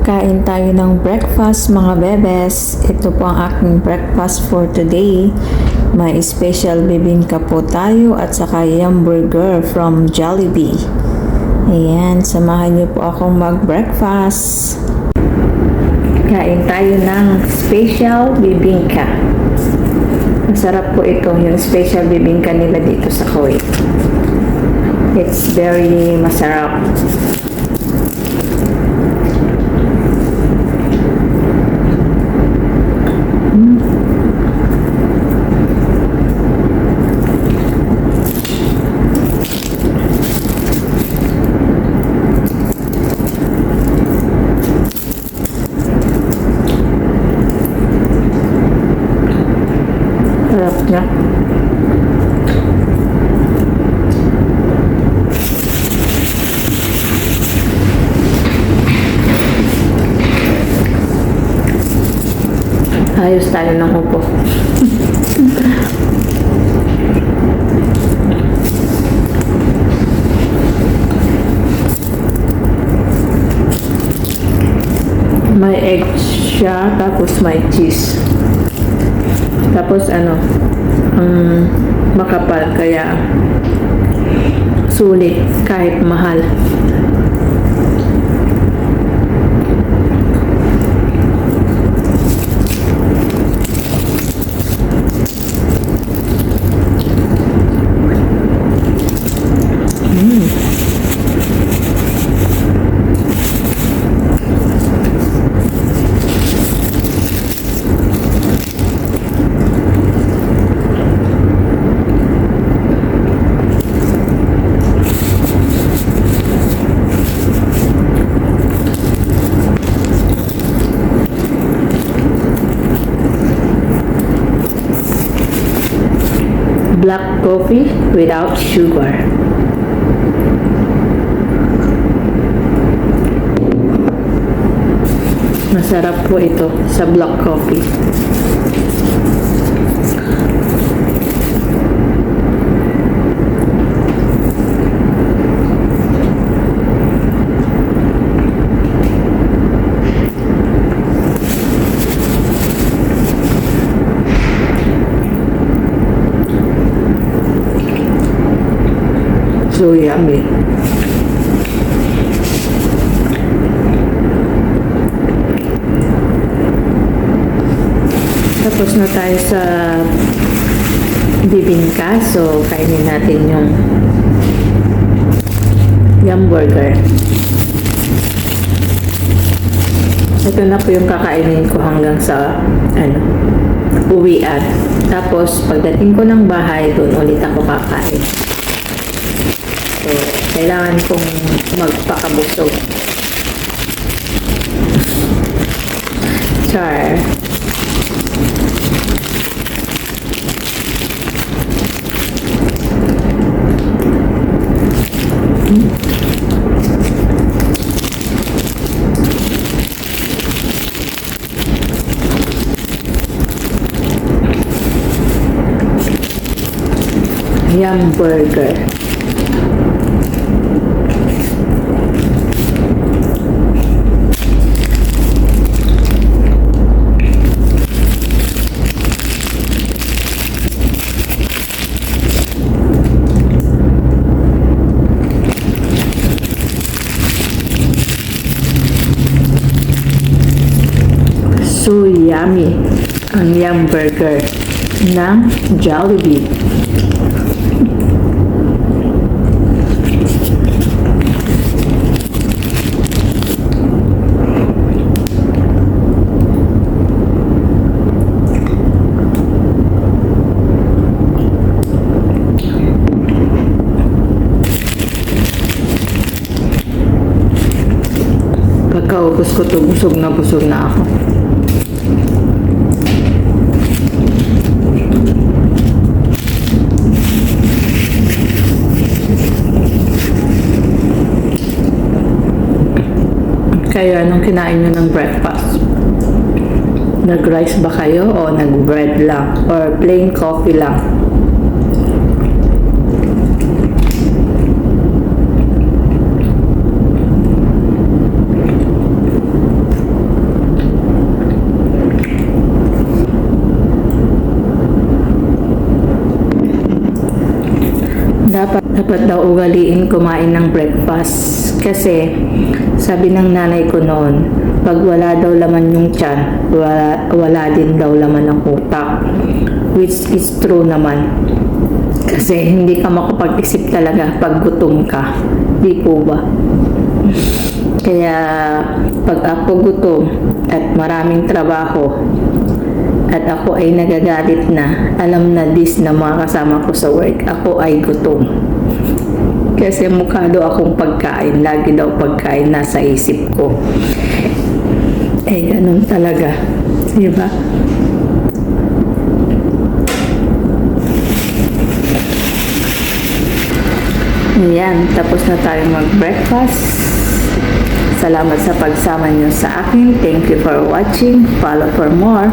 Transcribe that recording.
Kain tayo ng breakfast mga bebes. Ito po ang aking breakfast for today. May special bibingka po tayo at saka yum burger from Jollibee. Ayan, samahan niyo po akong mag-breakfast. Kain tayo ng special bibingka. Masarap po ito, yung special bibingka nila dito sa Kuwait. It's very masarap. Sarap niya. Ayos tayo ng upo. May egg siya, tapos may cheese. Tapos makapal, kaya sulit kahit mahal. Black coffee without sugar. Masarap po ito sa black coffee. So yummy. Tapos na tayo sa bibingka. So, kainin natin yung yum burger. Ito na po yung kakainin ko hanggang sa uwian. Tapos, pagdating ko ng bahay, doon ulit ako kakain. So, kailangan kong magpakabusog. Char. Yum burger. So yummy ang yum burger ng Jollibee. Pagkaubos ko to, busog na ako. Kayo, anong kinain nyo ng breakfast? Nag-rice ba kayo o nag-bread lang? Or plain coffee lang? dapat daw ugaliin kumain ng breakfast. Kasi, sabi ng nanay ko noon, pag wala daw laman yung tiyan, wala din daw laman ng utak. Which is true naman. Kasi hindi ka makapag-isip talaga pag gutom ka. Di po ba? Kaya, pag ako gutom at maraming trabaho, at ako ay nagagalit na, alam na this na mga kasama ko sa work, ako ay gutom. Kasi mukha daw akong pagkain, lagi daw pagkain nasa isip ko. Eh, ganun talaga. Diba? Ayan, tapos na tayo mag-breakfast. Salamat sa pagsama niyo sa akin. Thank you for watching. Follow for more.